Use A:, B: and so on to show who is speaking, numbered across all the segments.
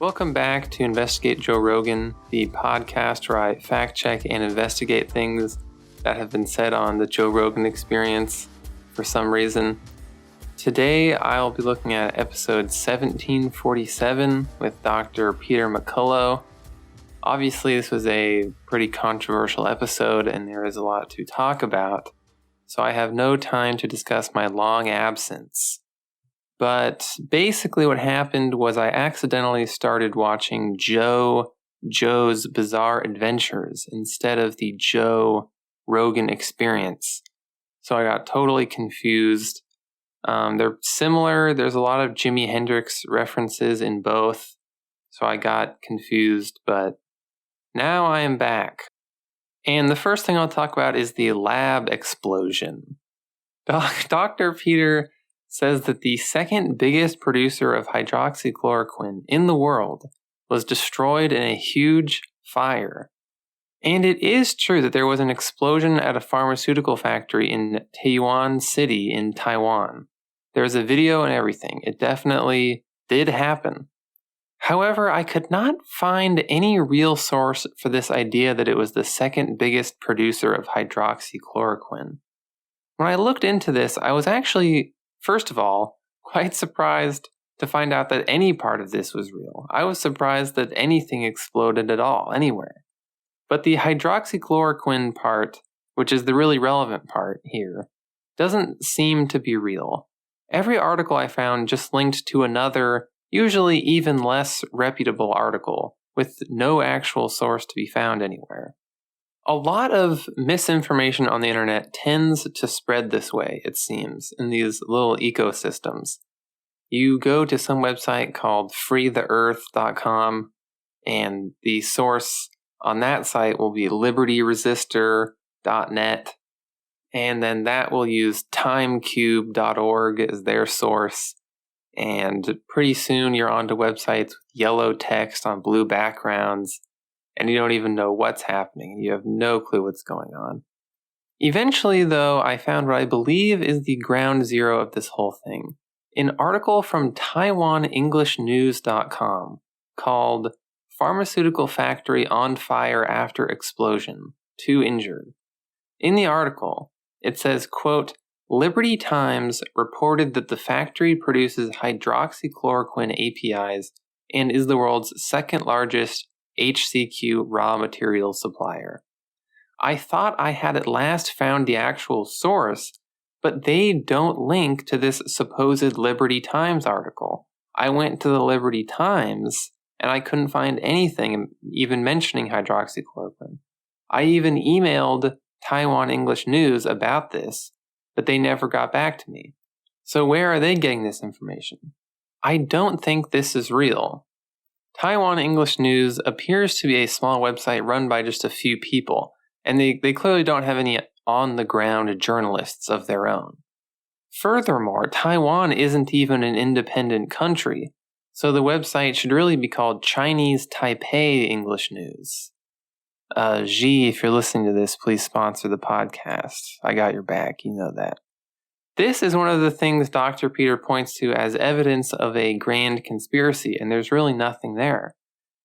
A: Welcome back to Investigate Joe Rogan, the podcast where I fact check and investigate things that have been said on the Joe Rogan Experience for some reason. Today I'll be looking at episode 1747 with Dr. Peter McCullough. Obviously this was a pretty controversial episode and there is a lot to talk about, so I have no time to discuss my long absence. But basically what happened was I accidentally started watching Joe's Bizarre Adventures instead of the Joe Rogan Experience. So I got totally confused. They're similar. There's a lot of Jimi Hendrix references in both. So I got confused, but now I am back. And the first thing I'll talk about is the lab explosion. Dr. Peter says that the second biggest producer of hydroxychloroquine in the world was destroyed in a huge fire. And it is true that there was an explosion at a pharmaceutical factory in Taiyuan City in Taiwan. There's a video and everything. It definitely did happen. However, I could not find any real source for this idea that it was the second biggest producer of hydroxychloroquine. When I looked into this, I was actually, first of all, quite surprised to find out that any part of this was real. I was surprised that anything exploded at all, anywhere. But the hydroxychloroquine part, which is the really relevant part here, doesn't seem to be real. Every article I found just linked to another, usually even less reputable article, with no actual source to be found anywhere. A lot of misinformation on the internet tends to spread this way, it seems, in these little ecosystems. You go to some website called freetheearth.com, and the source on that site will be libertyresistor.net, and then that will use timecube.org as their source, and pretty soon you're onto websites with yellow text on blue backgrounds, and you don't even know what's happening. You have no clue what's going on. Eventually, though, I found what I believe is the ground zero of this whole thing. An article from TaiwanEnglishNews.com called Pharmaceutical Factory on Fire After Explosion, 2 Injured. In the article, it says, quote, Liberty Times reported that the factory produces hydroxychloroquine APIs and is the world's second largest HCQ raw material supplier. I thought I had at last found the actual source, but they don't link to this supposed Liberty Times article. I went to the Liberty Times and I couldn't find anything even mentioning hydroxychloroquine. I even emailed Taiwan English News about this, but they never got back to me. So where are they getting this information? I don't think this is real. Taiwan English News appears to be a small website run by just a few people, and they clearly don't have any on-the-ground journalists of their own. Furthermore, Taiwan isn't even an independent country, so the website should really be called Chinese Taipei English News. Xi, if you're listening to this, please sponsor the podcast. I got your back, you know that. This is one of the things Dr. Peter points to as evidence of a grand conspiracy, and there's really nothing there.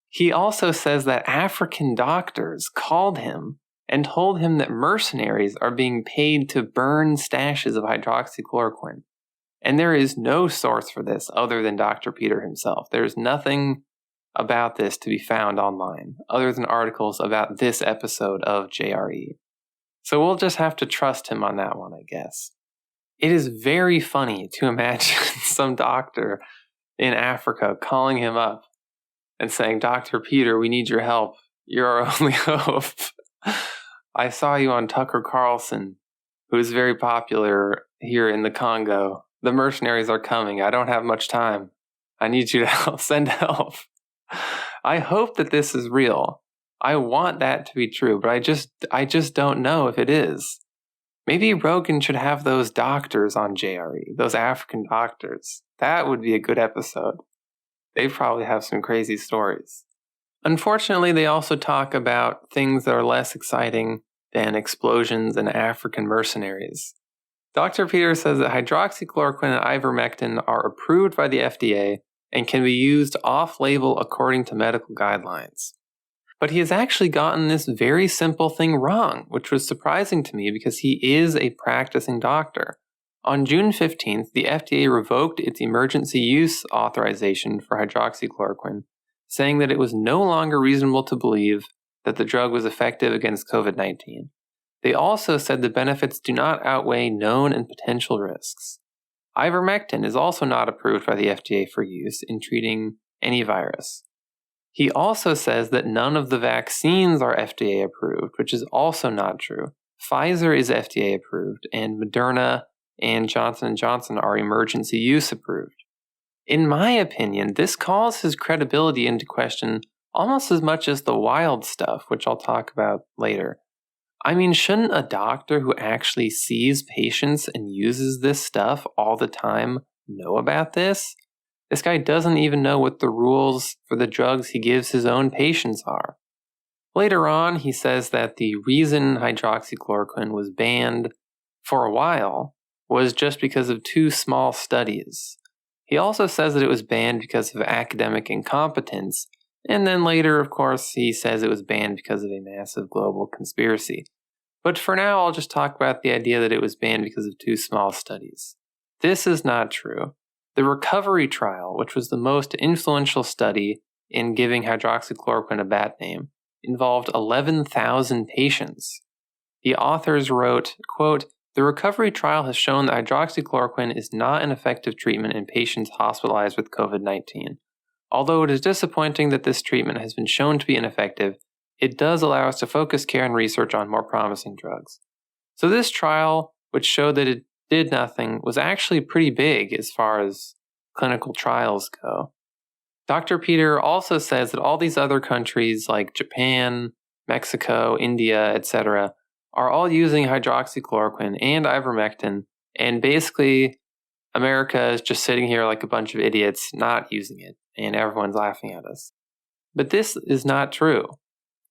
A: He also says that African doctors called him and told him that mercenaries are being paid to burn stashes of hydroxychloroquine. And there is no source for this other than Dr. Peter himself. There's nothing about this to be found online, other than articles about this episode of JRE. So we'll just have to trust him on that one, I guess. It is very funny to imagine some doctor in Africa calling him up and saying, Dr. Peter, we need your help. You're our only hope. I saw you on Tucker Carlson, who is very popular here in the Congo. The mercenaries are coming. I don't have much time. I need you to help. Send help. I hope that this is real. I want that to be true, but I just don't know if it is. Maybe Rogan should have those doctors on JRE, those African doctors. That would be a good episode. They probably have some crazy stories. Unfortunately, they also talk about things that are less exciting than explosions and African mercenaries. Dr. Peter says that hydroxychloroquine and ivermectin are approved by the FDA and can be used off-label according to medical guidelines. But he has actually gotten this very simple thing wrong, which was surprising to me because he is a practicing doctor. On June 15th, the FDA revoked its emergency use authorization for hydroxychloroquine, saying that it was no longer reasonable to believe that the drug was effective against COVID-19. They also said the benefits do not outweigh known and potential risks. Ivermectin is also not approved by the FDA for use in treating any virus. He also says that none of the vaccines are FDA approved, which is also not true. Pfizer is FDA approved, and Moderna and Johnson & Johnson are emergency use approved. In my opinion, this calls his credibility into question almost as much as the wild stuff, which I'll talk about later. I mean, shouldn't a doctor who actually sees patients and uses this stuff all the time know about this? This guy doesn't even know what the rules for the drugs he gives his own patients are. Later on, he says that the reason hydroxychloroquine was banned for a while was just because of 2 small studies. He also says that it was banned because of academic incompetence, and then later, of course, he says it was banned because of a massive global conspiracy. But for now, I'll just talk about the idea that it was banned because of 2 small studies. This is not true. The recovery trial, which was the most influential study in giving hydroxychloroquine a bad name, involved 11,000 patients. The authors wrote, quote, "The recovery trial has shown that hydroxychloroquine is not an effective treatment in patients hospitalized with COVID-19. Although it is disappointing that this treatment has been shown to be ineffective, it does allow us to focus care and research on more promising drugs." So this trial, which showed that it did nothing, was actually pretty big as far as clinical trials go. Dr. Peter also says that all these other countries like Japan, Mexico, India, etc., are all using hydroxychloroquine and ivermectin, and basically America is just sitting here like a bunch of idiots not using it, and everyone's laughing at us. But this is not true.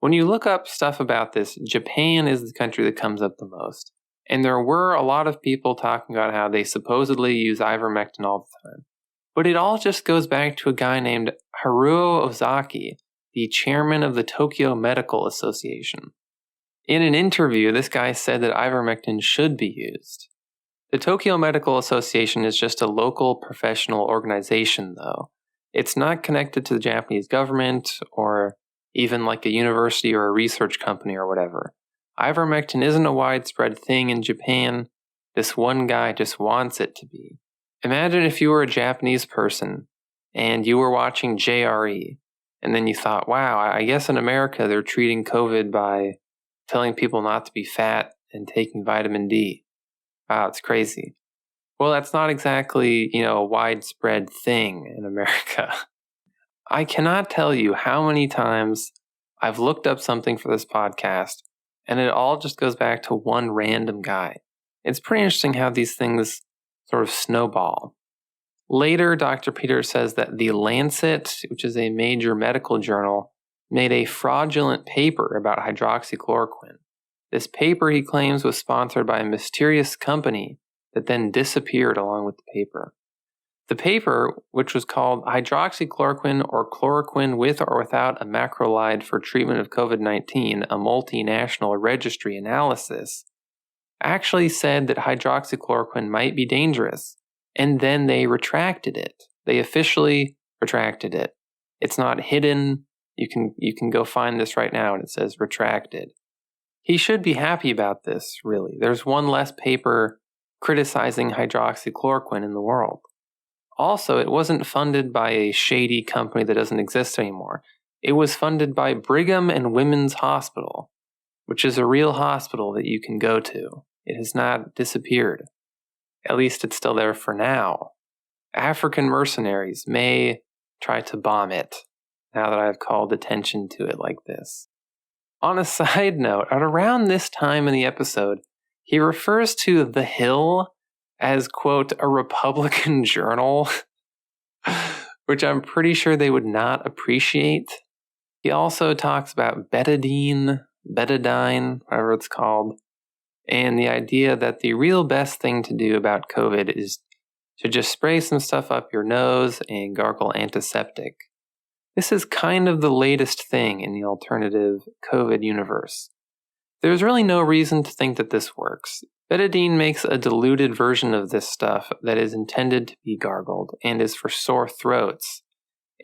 A: When you look up stuff about this, Japan is the country that comes up the most. And there were a lot of people talking about how they supposedly use ivermectin all the time. But it all just goes back to a guy named Haruo Ozaki, the chairman of the Tokyo Medical Association. In an interview, this guy said that ivermectin should be used. The Tokyo Medical Association is just a local professional organization, though. It's not connected to the Japanese government or even like a university or a research company or whatever. Ivermectin isn't a widespread thing in Japan. This one guy just wants it to be. Imagine if you were a Japanese person and you were watching JRE, and then you thought, wow, I guess in America they're treating COVID by telling people not to be fat and taking vitamin D. Wow, it's crazy. Well, that's not exactly, a widespread thing in America. I cannot tell you how many times I've looked up something for this podcast, and it all just goes back to one random guy. It's pretty interesting how these things sort of snowball. Later, Dr. Peter says that The Lancet, which is a major medical journal, made a fraudulent paper about hydroxychloroquine. This paper, he claims, was sponsored by a mysterious company that then disappeared along with the paper. The paper, which was called Hydroxychloroquine or Chloroquine with or without a macrolide for treatment of COVID-19, a multinational registry analysis, actually said that hydroxychloroquine might be dangerous, and then they retracted it. They officially retracted it. It's not hidden. You can go find this right now, and it says retracted. He should be happy about this, really. There's one less paper criticizing hydroxychloroquine in the world. Also, it wasn't funded by a shady company that doesn't exist anymore. It was funded by Brigham and Women's Hospital, which is a real hospital that you can go to. It has not disappeared. At least it's still there for now. African mercenaries may try to bomb it, now that I've called attention to it like this. On a side note, at around this time in the episode, he refers to The Hill as, quote, a Republican journal, which I'm pretty sure they would not appreciate. He also talks about betadine, whatever it's called, and the idea that the real best thing to do about COVID is to just spray some stuff up your nose and gargle antiseptic. This is kind of the latest thing in the alternative COVID universe. There's really no reason to think that this works. Betadine makes a diluted version of this stuff that is intended to be gargled and is for sore throats.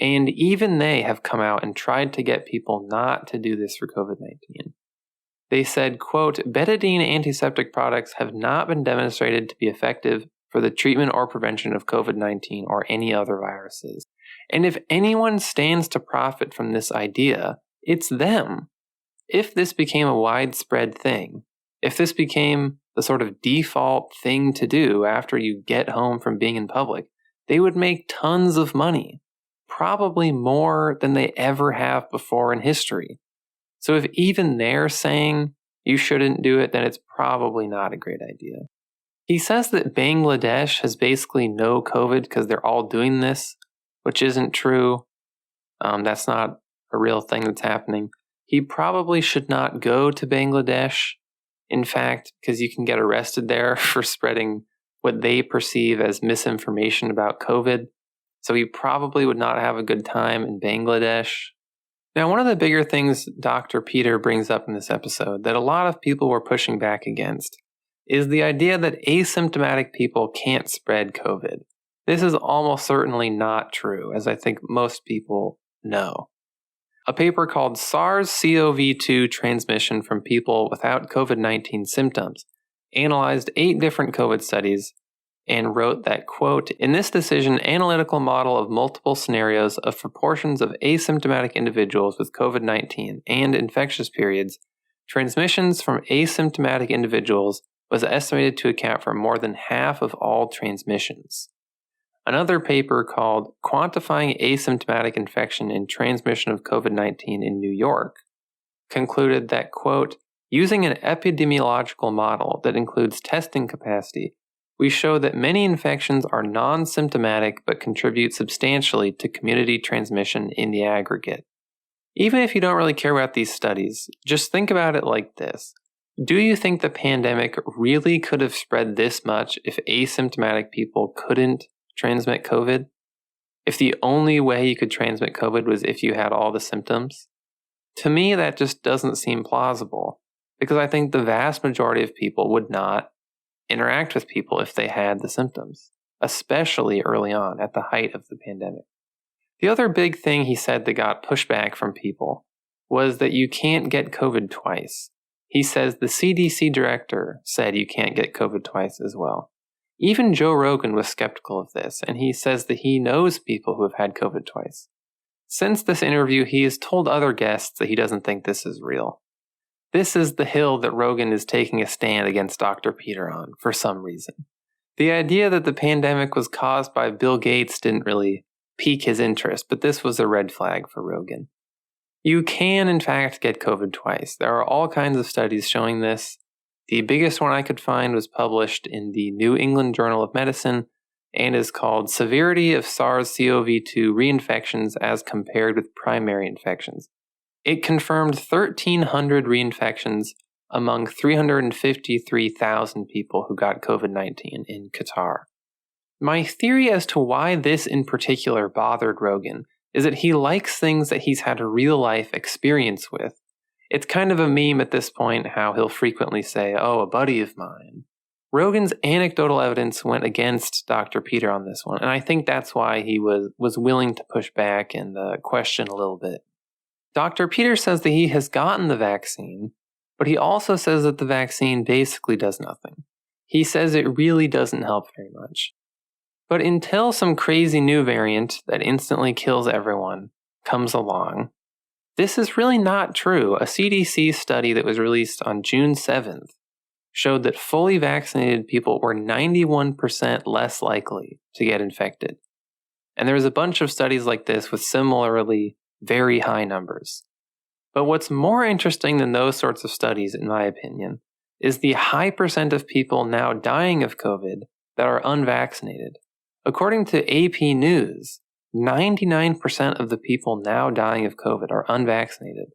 A: And even they have come out and tried to get people not to do this for COVID-19. They said, quote, betadine antiseptic products have not been demonstrated to be effective for the treatment or prevention of COVID-19 or any other viruses. And if anyone stands to profit from this idea, it's them. If this became a widespread thing, if this became the sort of default thing to do after you get home from being in public, they would make tons of money, probably more than they ever have before in history. So if even they're saying you shouldn't do it, then it's probably not a great idea. He says that Bangladesh has basically no COVID because they're all doing this, which isn't true. That's not a real thing that's happening. He probably should not go to Bangladesh, in fact, because you can get arrested there for spreading what they perceive as misinformation about COVID. So he probably would not have a good time in Bangladesh. Now, one of the bigger things Dr. Peter brings up in this episode that a lot of people were pushing back against is the idea that asymptomatic people can't spread COVID. This is almost certainly not true, as I think most people know. A paper called SARS-CoV-2 Transmission from People Without COVID-19 Symptoms analyzed 8 different COVID studies and wrote that, quote, in this decision, analytical model of multiple scenarios of proportions of asymptomatic individuals with COVID-19 and infectious periods, transmissions from asymptomatic individuals was estimated to account for more than half of all transmissions. Another paper called Quantifying Asymptomatic Infection and Transmission of COVID-19 in New York concluded that, quote, using an epidemiological model that includes testing capacity, we show that many infections are non-symptomatic but contribute substantially to community transmission in the aggregate. Even if you don't really care about these studies, just think about it like this. Do you think the pandemic really could have spread this much if asymptomatic people couldn't transmit COVID? If the only way you could transmit COVID was if you had all the symptoms? To me, that just doesn't seem plausible, because I think the vast majority of people would not interact with people if they had the symptoms, especially early on at the height of the pandemic. The other big thing he said that got pushback from people was that you can't get COVID twice. He says the CDC director said you can't get COVID twice as well. Even Joe Rogan was skeptical of this, and he says that he knows people who have had COVID twice. Since this interview, he has told other guests that he doesn't think this is real. This is the hill that Rogan is taking a stand against Dr. Peter on, for some reason. The idea that the pandemic was caused by Bill Gates didn't really pique his interest, but this was a red flag for Rogan. You can, in fact, get COVID twice. There are all kinds of studies showing this. The biggest one I could find was published in the New England Journal of Medicine and is called Severity of SARS-CoV-2 Reinfections as Compared with Primary Infections. It confirmed 1,300 reinfections among 353,000 people who got COVID-19 in Qatar. My theory as to why this in particular bothered Rogan is that he likes things that he's had a real-life experience with. It's kind of a meme at this point how he'll frequently say, oh, a buddy of mine. Rogan's anecdotal evidence went against Dr. Peter on this one, and I think that's why he was willing to push back and question a little bit. Dr. Peter says that he has gotten the vaccine, but he also says that the vaccine basically does nothing. He says it really doesn't help very much. But until some crazy new variant that instantly kills everyone comes along, this is really not true. A CDC study that was released on June 7th showed that fully vaccinated people were 91% less likely to get infected. And there was a bunch of studies like this with similarly very high numbers. But what's more interesting than those sorts of studies, in my opinion, is the high percent of people now dying of COVID that are unvaccinated. According to AP News, 99% of the people now dying of COVID are unvaccinated.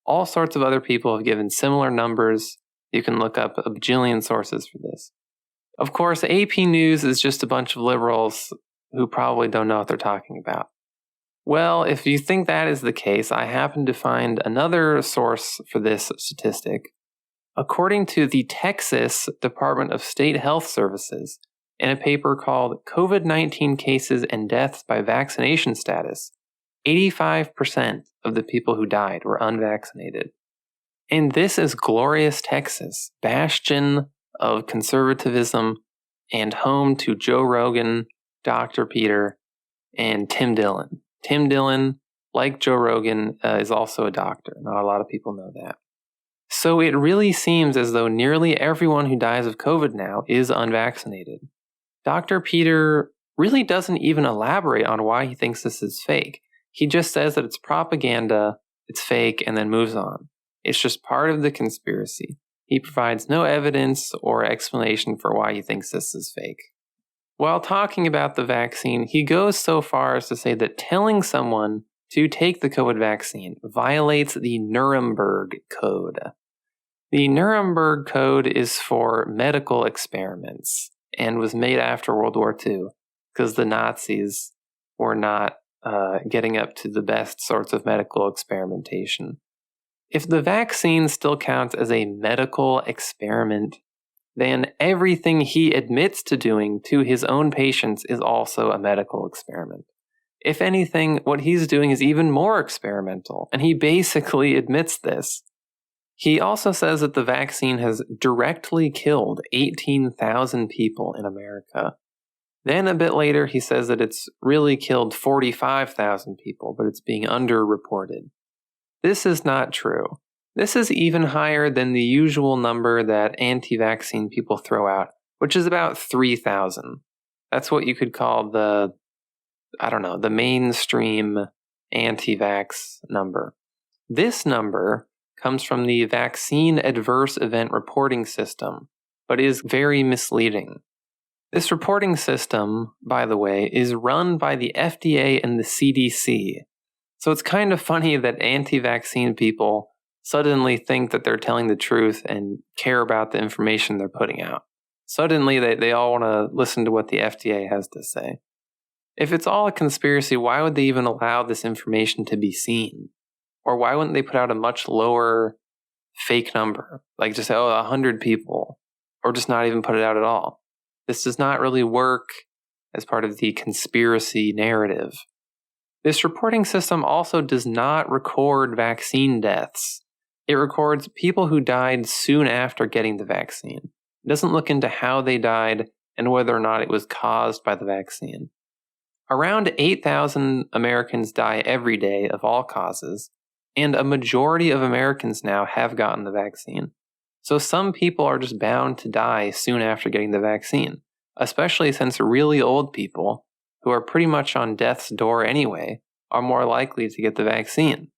A: All sorts of other people have given similar numbers. You can look up a bajillion sources for this. Of course, AP News is just a bunch of liberals who probably don't know what they're talking about. Well, if you think that is the case, I happen to find another source for this statistic. According to the Texas Department of State Health Services, in a paper called COVID-19 Cases and Deaths by Vaccination Status, 85% of the people who died were unvaccinated. And this is glorious Texas, bastion of conservatism and home to Joe Rogan, Dr. Peter, and Tim Dillon. Tim Dillon, like Joe Rogan, is also a doctor. Not a lot of people know that. So it really seems as though nearly everyone who dies of COVID now is unvaccinated. Dr. Peter really doesn't even elaborate on why he thinks this is fake. He just says that it's propaganda, it's fake, and then moves on. It's just part of the conspiracy. He provides no evidence or explanation for why he thinks this is fake. While talking about the vaccine, he goes so far as to say that telling someone to take the COVID vaccine violates the Nuremberg Code. The Nuremberg Code is for medical experiments and was made after World War II because the Nazis were not getting up to the best sorts of medical experimentation. If the vaccine still counts as a medical experiment, then everything he admits to doing to his own patients is also a medical experiment. If anything, what he's doing is even more experimental, and he basically admits this. He also says that the vaccine has directly killed 18,000 people in America. Then a bit later, he says that it's really killed 45,000 people, but it's being underreported. This is not true. This is even higher than the usual number that anti-vaccine people throw out, which is about 3,000. That's what you could call the mainstream anti-vax number. This number comes from the Vaccine Adverse Event Reporting System, but is very misleading. This reporting system, by the way, is run by the FDA and the CDC. So it's kind of funny that anti-vaccine people suddenly think that they're telling the truth and care about the information they're putting out. Suddenly they all want to listen to what the FDA has to say. If it's all a conspiracy, why would they even allow this information to be seen? Or why wouldn't they put out a much lower fake number? Like just say, 100 people. Or just not even put it out at all. This does not really work as part of the conspiracy narrative. This reporting system also does not record vaccine deaths. It records people who died soon after getting the vaccine. It doesn't look into how they died and whether or not it was caused by the vaccine. Around 8,000 Americans die every day of all causes, and a majority of Americans now have gotten the vaccine. So some people are just bound to die soon after getting the vaccine, especially since really old people, who are pretty much on death's door anyway, are more likely to get the vaccine.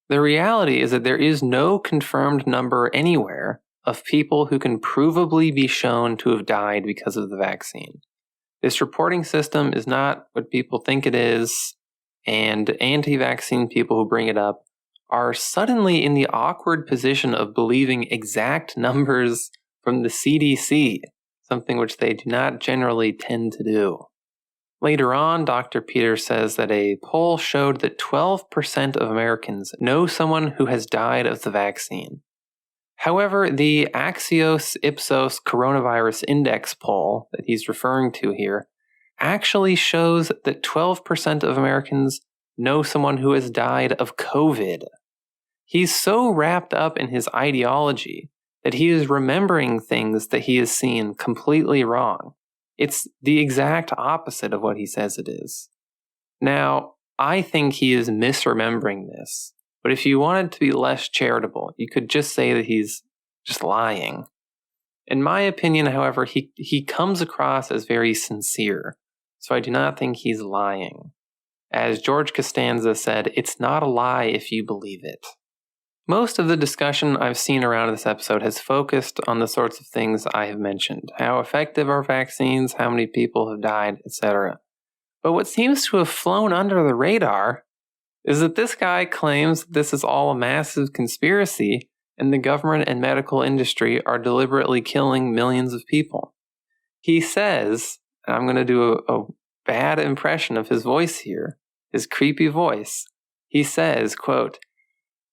A: The reality is that there is no confirmed number anywhere of people who can provably be shown to have died because of the vaccine. This reporting system is not what people think it is, and anti-vaccine people who bring it up are suddenly in the awkward position of believing exact numbers from the CDC, something which they do not generally tend to do. Later on, Dr. Peter says that a poll showed that 12% of Americans know someone who has died of the vaccine. However, the Axios Ipsos Coronavirus Index poll that he's referring to here actually shows that 12% of Americans know someone who has died of COVID. He's so wrapped up in his ideology that he is remembering things that he has seen completely wrong. It's the exact opposite of what he says it is. Now, I think he is misremembering this, but if you wanted to be less charitable, you could just say that he's just lying. In my opinion, however, he comes across as very sincere, so I do not think he's lying. As George Costanza said, it's not a lie if you believe it. Most of the discussion I've seen around this episode has focused on the sorts of things I have mentioned. How effective are vaccines, how many people have died, etc. But what seems to have flown under the radar is that this guy claims this is all a massive conspiracy and the government and medical industry are deliberately killing millions of people. He says, and I'm going to do a bad impression of his voice here, his creepy voice. He says, quote,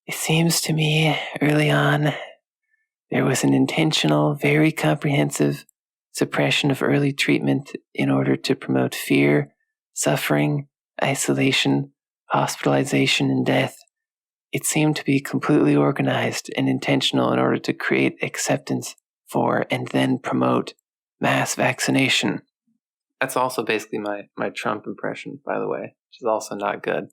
A: "It seems to me early on there was an intentional, very comprehensive suppression of early treatment in order to promote fear, suffering, isolation, hospitalization, and death. It seemed to be completely organized and intentional in order to create acceptance for and then promote mass vaccination." That's also basically my Trump impression, by the way, which is also not good.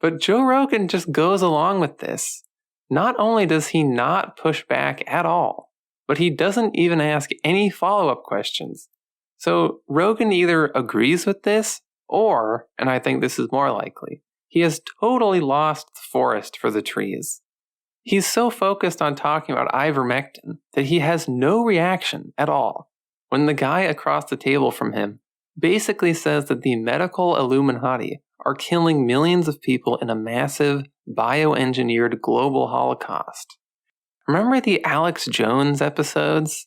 A: But Joe Rogan just goes along with this. Not only does he not push back at all, but he doesn't even ask any follow-up questions. So Rogan either agrees with this, or, and I think this is more likely, he has totally lost the forest for the trees. He's so focused on talking about ivermectin that he has no reaction at all when the guy across the table from him basically says that the medical Illuminati are killing millions of people in a massive bioengineered global holocaust. Remember the Alex Jones episodes?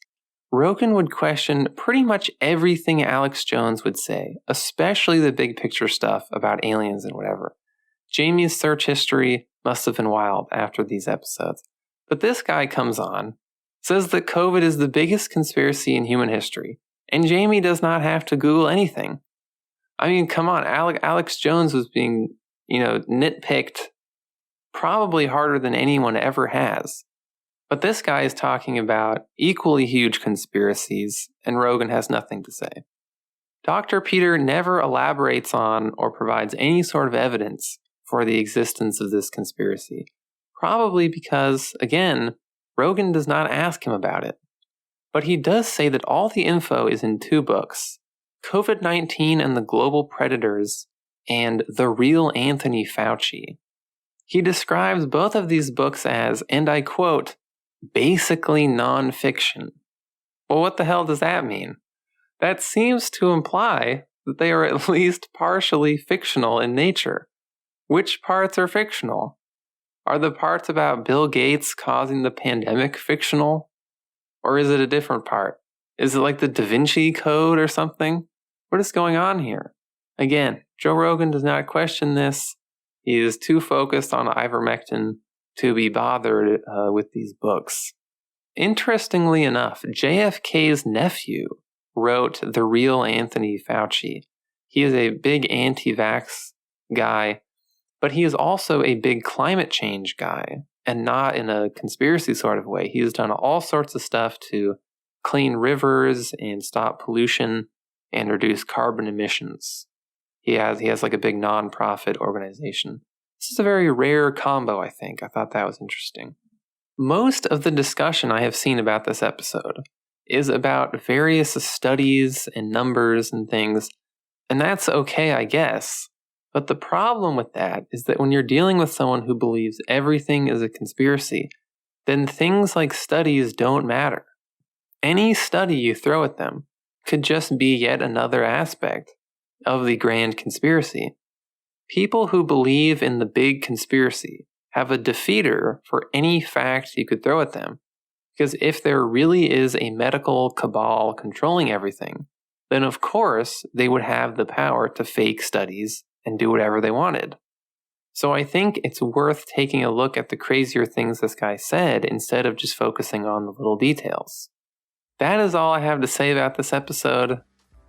A: Rogan would question pretty much everything Alex Jones would say, especially the big picture stuff about aliens and whatever. Jamie's search history must have been wild after these episodes. But this guy comes on, says that COVID is the biggest conspiracy in human history, and Jamie does not have to Google anything. I mean, come on, Alex Jones was being, nitpicked probably harder than anyone ever has. But this guy is talking about equally huge conspiracies, and Rogan has nothing to say. Dr. Peter never elaborates on or provides any sort of evidence for the existence of this conspiracy, probably because, again, Rogan does not ask him about it. But he does say that all the info is in 2 books, COVID-19 and the Global Predators, and The Real Anthony Fauci. He describes both of these books as, and I quote, basically nonfiction. Well, what the hell does that mean? That seems to imply that they are at least partially fictional in nature. Which parts are fictional? Are the parts about Bill Gates causing the pandemic fictional? Or is it a different part? Is it like the Da Vinci Code or something? What is going on here? Again, Joe Rogan does not question this. He is too focused on ivermectin to be bothered with these books. Interestingly enough, JFK's nephew wrote The Real Anthony Fauci. He is a big anti-vax guy, but he is also a big climate change guy, and not in a conspiracy sort of way. He has done all sorts of stuff to clean rivers and stop pollution and reduce carbon emissions. He has like a big non-profit organization. This is a very rare combo, I think. I thought that was interesting. Most of the discussion I have seen about this episode is about various studies and numbers and things, and that's okay, I guess. But the problem with that is that when you're dealing with someone who believes everything is a conspiracy, then things like studies don't matter. Any study you throw at them could just be yet another aspect of the grand conspiracy. People who believe in the big conspiracy have a defeater for any fact you could throw at them. Because if there really is a medical cabal controlling everything, then of course they would have the power to fake studies and do whatever they wanted. So I think it's worth taking a look at the crazier things this guy said instead of just focusing on the little details. That is all I have to say about this episode.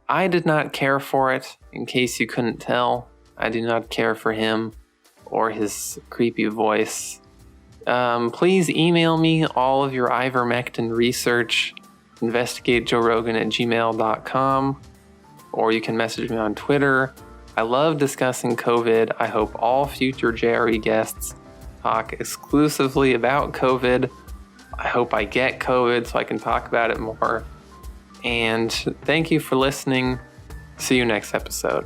A: I did not care for it, in case you couldn't tell. I do not care for him or his creepy voice. Please email me all of your ivermectin research, investigatejoerogan@gmail.com, or you can message me on Twitter. I love discussing COVID. I hope all future JRE guests talk exclusively about COVID. I hope I get COVID so I can talk about it more. And thank you for listening. See you next episode.